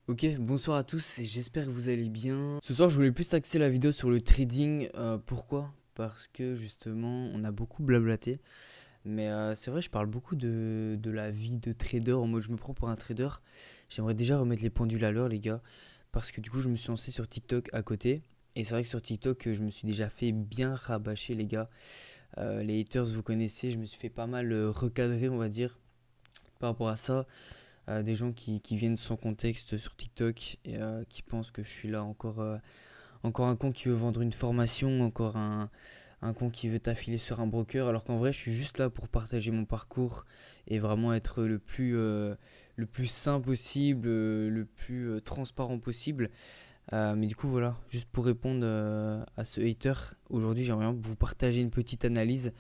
Ok, bonsoir à tous et j'espère que vous allez bien. Ce soir, je voulais plus axer la vidéo sur le trading. Pourquoi? Parce que justement, on a beaucoup blablaté. Mais c'est vrai, je parle beaucoup de la vie de trader en mode je me prends pour un trader. J'aimerais déjà remettre les pendules à l'heure, les gars. Parce que du coup, je me suis lancé sur TikTok à côté. Et c'est vrai que sur TikTok, je me suis déjà fait bien rabâcher, les gars. Les haters, vous connaissez, je me suis fait pas mal recadrer, on va dire, par rapport à ça. Des gens qui viennent sans contexte sur TikTok et qui pensent que je suis là encore un con qui veut vendre une formation, encore un con qui veut t'affiler sur un broker, alors qu'en vrai je suis juste là pour partager mon parcours et vraiment être le plus sain possible, le plus transparent possible. Mais du coup voilà, juste pour répondre à ce hater, aujourd'hui j'aimerais bien vous partager une petite analyse,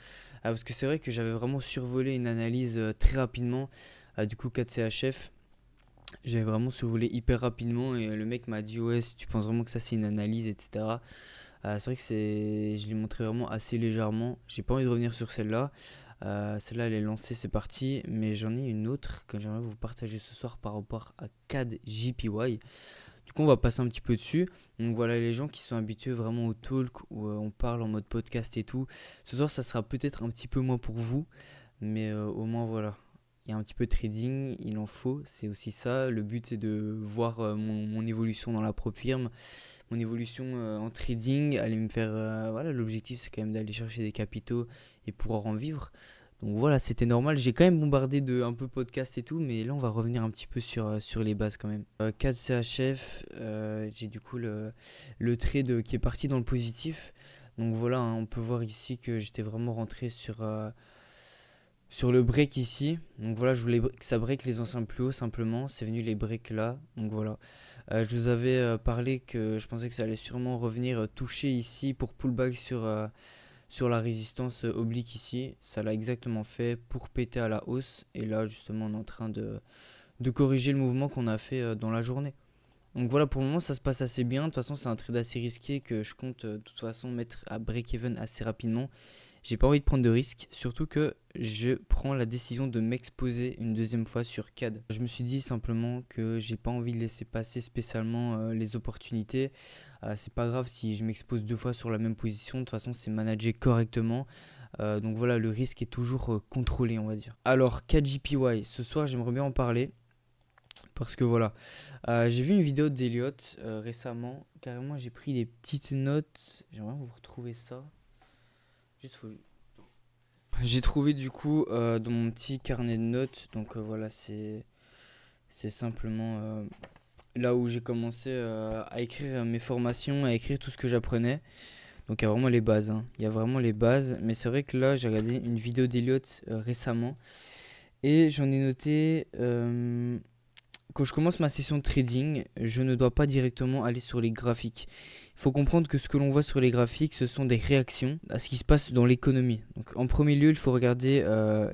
parce que c'est vrai que j'avais vraiment survolé une analyse très rapidement, du coup 4CHF. J'avais vraiment survolé hyper rapidement et le mec m'a dit ouais si tu penses vraiment que ça c'est une analyse etc. C'est vrai que je l'ai montré vraiment assez légèrement. J'ai pas envie de revenir sur celle-là. Celle-là elle est lancée, c'est parti. Mais j'en ai une autre que j'aimerais vous partager ce soir par rapport à CAD JPY. Du coup on va passer un petit peu dessus. Donc voilà les gens qui sont habitués vraiment au talk où on parle en mode podcast et tout. Ce soir ça sera peut-être un petit peu moins pour vous. Mais au moins voilà, il y a un petit peu de trading, il en faut, c'est aussi ça. Le but c'est de voir mon évolution dans la propre firme, mon évolution en trading, aller me faire... voilà, l'objectif c'est quand même d'aller chercher des capitaux et pouvoir en vivre. Donc voilà, c'était normal. J'ai quand même bombardé de un peu podcast et tout, mais là on va revenir un petit peu sur les bases quand même. 4 CHF, j'ai du coup le trade qui est parti dans le positif. Donc voilà, hein, on peut voir ici que j'étais vraiment rentré sur le break ici. Donc voilà, je voulais que ça break les anciens plus hauts simplement. C'est venu les breaks là. Donc voilà. Je vous avais parlé que je pensais que ça allait sûrement revenir toucher ici pour pullback sur la résistance oblique ici. Ça l'a exactement fait pour péter à la hausse. Et là justement on est en train de corriger le mouvement qu'on a fait dans la journée. Donc voilà, pour le moment ça se passe assez bien. De toute façon c'est un trade assez risqué que je compte de toute façon mettre à break-even assez rapidement. J'ai pas envie de prendre de risques, surtout que je prends la décision de m'exposer une deuxième fois sur CAD. Je me suis dit simplement que j'ai pas envie de laisser passer spécialement les opportunités. C'est pas grave si je m'expose deux fois sur la même position, de toute façon c'est managé correctement. Donc voilà, le risque est toujours contrôlé, on va dire. Alors, CAD-JPY, ce soir j'aimerais bien en parler. Parce que voilà, j'ai vu une vidéo d'Eliott récemment. Carrément, j'ai pris des petites notes. J'aimerais vous retrouver ça. Juste, faut, j'ai trouvé du coup dans mon petit carnet de notes, donc voilà, c'est simplement là où j'ai commencé à écrire mes formations, à écrire tout ce que j'apprenais. Donc il y a vraiment les bases, hein. Il y a vraiment les bases, mais c'est vrai que là j'ai regardé une vidéo d'Eliott récemment et j'en ai noté quand je commence ma session de trading, je ne dois pas directement aller sur les graphiques. Il faut comprendre que ce que l'on voit sur les graphiques, ce sont des réactions à ce qui se passe dans l'économie. Donc, en premier lieu, il faut regarder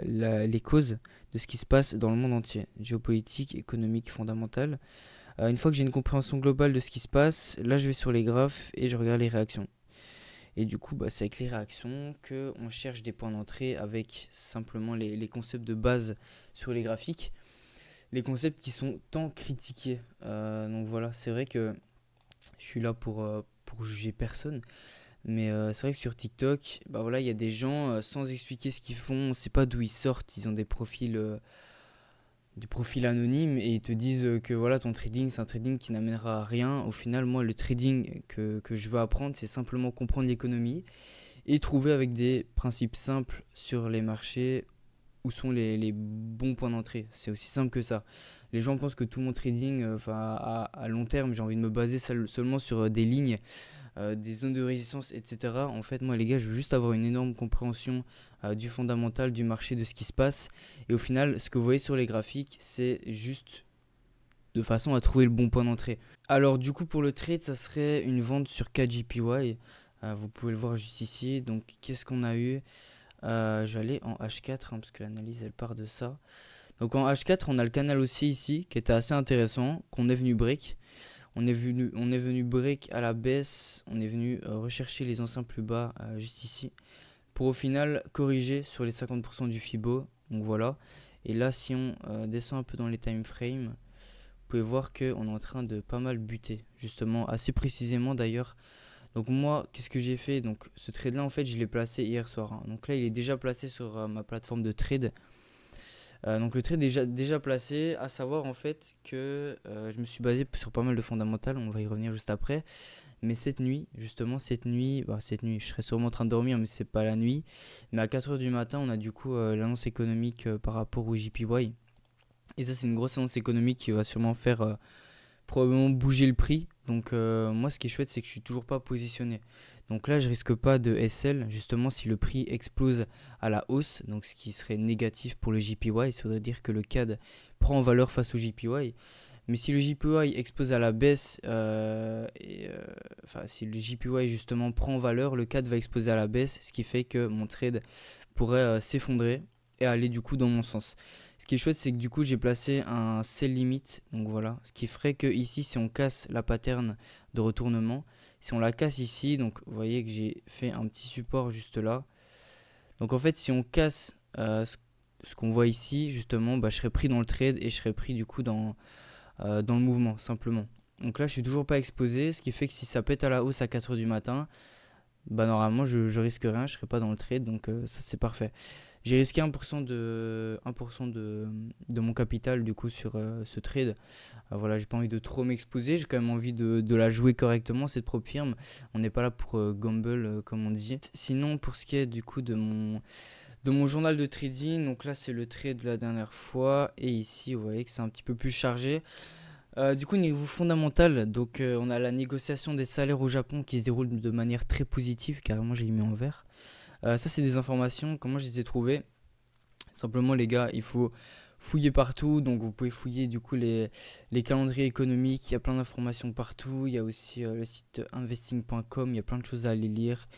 les causes de ce qui se passe dans le monde entier, géopolitique, économique, fondamentale. Une fois que j'ai une compréhension globale de ce qui se passe, là je vais sur les graphes et je regarde les réactions. Et du coup, c'est avec les réactions qu'on cherche des points d'entrée avec simplement les concepts de base sur les graphiques, les concepts qui sont tant critiqués. Donc voilà, c'est vrai que je suis là pour juger personne. Mais c'est vrai que sur TikTok, voilà, il y a des gens sans expliquer ce qu'ils font, on ne sait pas d'où ils sortent, ils ont des profils anonymes et ils te disent que voilà, ton trading, c'est un trading qui n'amènera à rien. Au final, moi, le trading que je veux apprendre, c'est simplement comprendre l'économie et trouver avec des principes simples sur les marchés où sont les bons points d'entrée. C'est aussi simple que ça. Les gens pensent que tout mon trading, à long terme, j'ai envie de me baser seulement sur des lignes, des zones de résistance, etc. En fait, moi, les gars, je veux juste avoir une énorme compréhension du fondamental, du marché, de ce qui se passe. Et au final, ce que vous voyez sur les graphiques, c'est juste de façon à trouver le bon point d'entrée. Alors, du coup, pour le trade, ça serait une vente sur KJPY. Vous pouvez le voir juste ici. Donc, qu'est-ce qu'on a eu? Je vais aller en H4 parce que l'analyse elle part de ça. Donc en H4 on a le canal aussi ici qui était assez intéressant, qu'on est venu break. On est venu break à la baisse, on est venu rechercher les anciens plus bas juste ici. Pour au final corriger sur les 50% du Fibo. Donc voilà. Et là si on descend un peu dans les time frames, vous pouvez voir qu'on est en train de pas mal buter, justement, assez précisément d'ailleurs. Donc moi, qu'est-ce que j'ai fait? Donc ce trade-là, en fait, je l'ai placé hier soir, hein. Donc là, il est déjà placé sur ma plateforme de trade. Donc le trade est déjà placé, à savoir en fait que je me suis basé sur pas mal de fondamentales, on va y revenir juste après. Mais cette nuit, justement, cette nuit, je serais sûrement en train de dormir, mais c'est pas la nuit. Mais à 4 heures du matin, on a du coup l'annonce économique par rapport au JPY. Et ça, c'est une grosse annonce économique qui va sûrement faire probablement bouger le prix. Donc moi, ce qui est chouette, c'est que je suis toujours pas positionné. Donc là, je risque pas de SL, justement, si le prix explose à la hausse, donc ce qui serait négatif pour le JPY, ça veut dire que le CAD prend en valeur face au JPY. Mais si le JPY explose à la baisse, si le JPY justement prend en valeur, le CAD va exploser à la baisse, ce qui fait que mon trade pourrait s'effondrer et aller du coup dans mon sens. Ce qui est chouette, c'est que du coup j'ai placé un sell limit, donc voilà, ce qui ferait que ici, si on casse la pattern de retournement, si on la casse ici, donc vous voyez que j'ai fait un petit support juste là. Donc en fait, si on casse ce qu'on voit ici, justement, je serais pris dans le trade et je serais pris du coup dans le mouvement, simplement. Donc là, je suis toujours pas exposé, ce qui fait que si ça pète à la hausse à 4 heures du matin, normalement, je risque rien, je serai pas dans le trade, donc ça c'est parfait. J'ai risqué 1% de mon capital du coup sur ce trade. Voilà, j'ai pas envie de trop m'exposer, j'ai quand même envie de la jouer correctement, cette propre firme. On n'est pas là pour gamble comme on dit. Sinon, pour ce qui est du coup de mon journal de trading, donc là c'est le trade de la dernière fois. Et ici, vous voyez que c'est un petit peu plus chargé. Du coup, niveau fondamental, donc on a la négociation des salaires au Japon qui se déroule de manière très positive, carrément je l'ai mis en vert. Ça c'est des informations, comment je les ai trouvées? Simplement les gars, il faut fouiller partout, donc vous pouvez fouiller du coup les calendriers économiques, il y a plein d'informations partout, il y a aussi le site investing.com, il y a plein de choses à aller lire,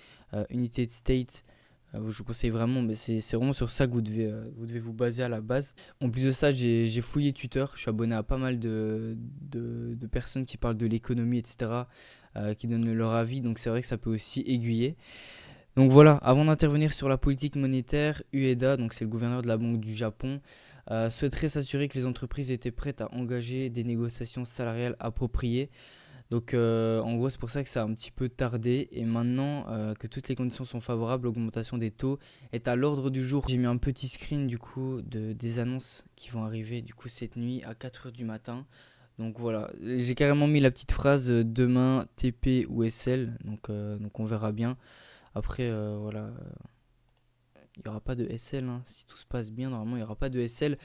United States. Je vous conseille vraiment, mais c'est vraiment sur ça que vous devez vous baser à la base. En plus de ça, j'ai fouillé Twitter, je suis abonné à pas mal de personnes qui parlent de l'économie, etc., qui donnent leur avis, donc c'est vrai que ça peut aussi aiguiller. Donc voilà, avant d'intervenir sur la politique monétaire, Ueda, donc c'est le gouverneur de la Banque du Japon, souhaiterait s'assurer que les entreprises étaient prêtes à engager des négociations salariales appropriées. Donc en gros c'est pour ça que ça a un petit peu tardé et maintenant que toutes les conditions sont favorables, l'augmentation des taux est à l'ordre du jour. J'ai mis un petit screen du coup des annonces qui vont arriver du coup cette nuit à 4 heures du matin. Donc voilà, j'ai carrément mis la petite phrase demain TP ou SL, donc on verra bien. Après voilà, il n'y aura pas de SL, hein. Si tout se passe bien, normalement il n'y aura pas de SL.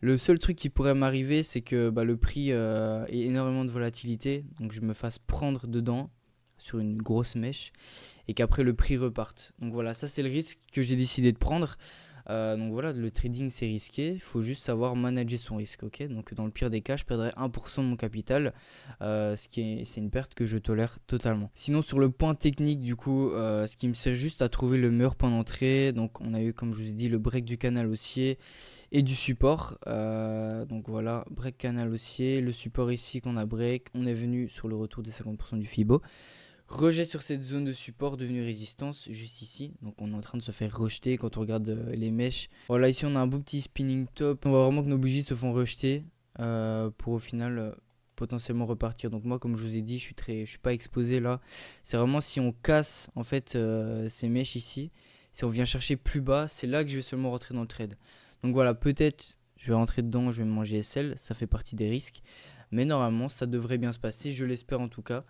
Le seul truc qui pourrait m'arriver, c'est que le prix ait énormément de volatilité, donc je me fasse prendre dedans sur une grosse mèche et qu'après le prix reparte. Donc voilà, ça c'est le risque que j'ai décidé de prendre. Donc voilà, le trading c'est risqué, il faut juste savoir manager son risque, ok. Donc dans le pire des cas, je perdrai 1% de mon capital, c'est une perte que je tolère totalement. Sinon sur le point technique du coup, ce qui me sert juste à trouver le meilleur point d'entrée, donc on a eu comme je vous ai dit le break du canal haussier et du support. Donc voilà, break canal haussier, le support ici qu'on a break, on est venu sur le retour des 50% du Fibo. Rejet sur cette zone de support devenue résistance juste ici, donc on est en train de se faire rejeter quand on regarde les mèches. Voilà, ici on a un beau petit spinning top, on voit vraiment que nos bougies se font rejeter pour au final potentiellement repartir. Donc moi comme je vous ai dit, je suis pas exposé là, c'est vraiment si on casse en fait ces mèches ici, si on vient chercher plus bas, c'est là que je vais seulement rentrer dans le trade. Donc voilà, peut-être je vais rentrer dedans, je vais me manger SL, ça fait partie des risques, mais normalement ça devrait bien se passer, je l'espère en tout cas.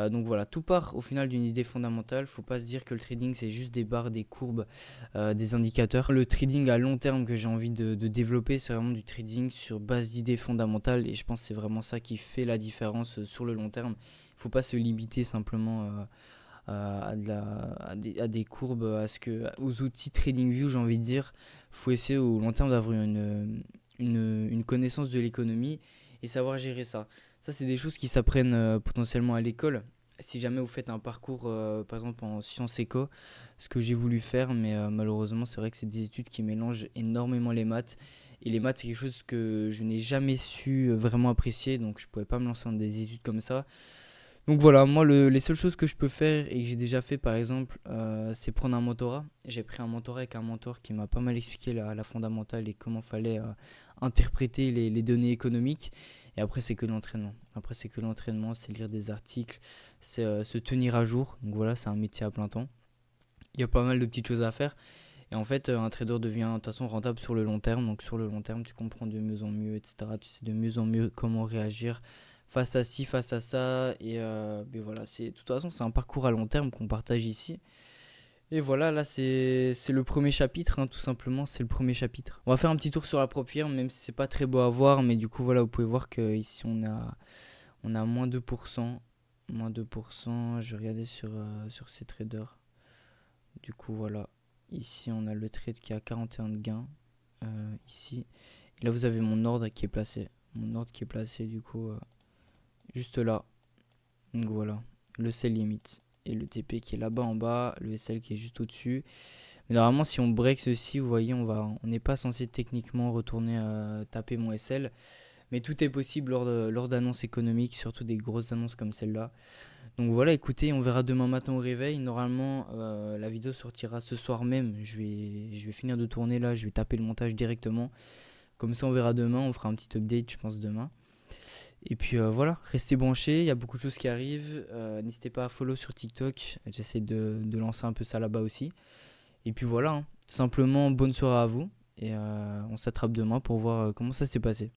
Donc voilà, tout part au final d'une idée fondamentale. Faut pas se dire que le trading c'est juste des barres, des courbes, des indicateurs. Le trading à long terme que j'ai envie de développer, c'est vraiment du trading sur base d'idées fondamentales et je pense que c'est vraiment ça qui fait la différence sur le long terme. Il faut pas se limiter simplement à des courbes, aux outils TradingView, j'ai envie de dire. Faut essayer au long terme d'avoir une connaissance de l'économie et savoir gérer ça. Ça, c'est des choses qui s'apprennent potentiellement à l'école. Si jamais vous faites un parcours, par exemple en sciences éco, ce que j'ai voulu faire, mais malheureusement, c'est vrai que c'est des études qui mélangent énormément les maths. Et les maths, c'est quelque chose que je n'ai jamais su vraiment apprécier, donc je ne pouvais pas me lancer dans des études comme ça. Donc voilà, moi, les seules choses que je peux faire et que j'ai déjà fait, par exemple, c'est prendre un mentorat. J'ai pris un mentorat avec un mentor qui m'a pas mal expliqué la fondamentale et comment fallait interpréter les données économiques. Et après, c'est que l'entraînement. Après, c'est que l'entraînement, c'est lire des articles, c'est se tenir à jour. Donc voilà, c'est un métier à plein temps. Il y a pas mal de petites choses à faire. Et en fait, un trader devient de toute façon rentable sur le long terme. Donc sur le long terme, tu comprends de mieux en mieux, etc. Tu sais de mieux en mieux comment réagir face à ci, face à ça. Et ben voilà, de toute façon, c'est un parcours à long terme qu'on partage ici. Et voilà, là c'est le premier chapitre, hein, tout simplement, c'est le premier chapitre. On va faire un petit tour sur la propre firme, même si c'est pas très beau à voir, mais du coup voilà, vous pouvez voir que ici on a moins 2%. Moins 2%, je vais regarder sur ces traders. Du coup voilà, ici on a le trade qui a 41 de gains, ici. Et là vous avez mon ordre qui est placé. Mon ordre qui est placé du coup juste là. Donc voilà, le sell limit. Et le TP qui est là-bas en bas, le SL qui est juste au-dessus. Mais normalement, si on break ceci, vous voyez, on n'est pas censé techniquement retourner taper mon SL. Mais tout est possible lors d'annonces économiques, surtout des grosses annonces comme celle-là. Donc voilà, écoutez, on verra demain matin au réveil. Normalement, la vidéo sortira ce soir même. Je vais finir de tourner là, je vais taper le montage directement. Comme ça, on verra demain, on fera un petit update, je pense, demain. Et puis voilà, restez branchés, il y a beaucoup de choses qui arrivent. N'hésitez pas à follow sur TikTok, j'essaie de lancer un peu ça là-bas aussi. Et puis voilà, hein, tout simplement, bonne soirée à vous. Et on s'attrape demain pour voir comment ça s'est passé.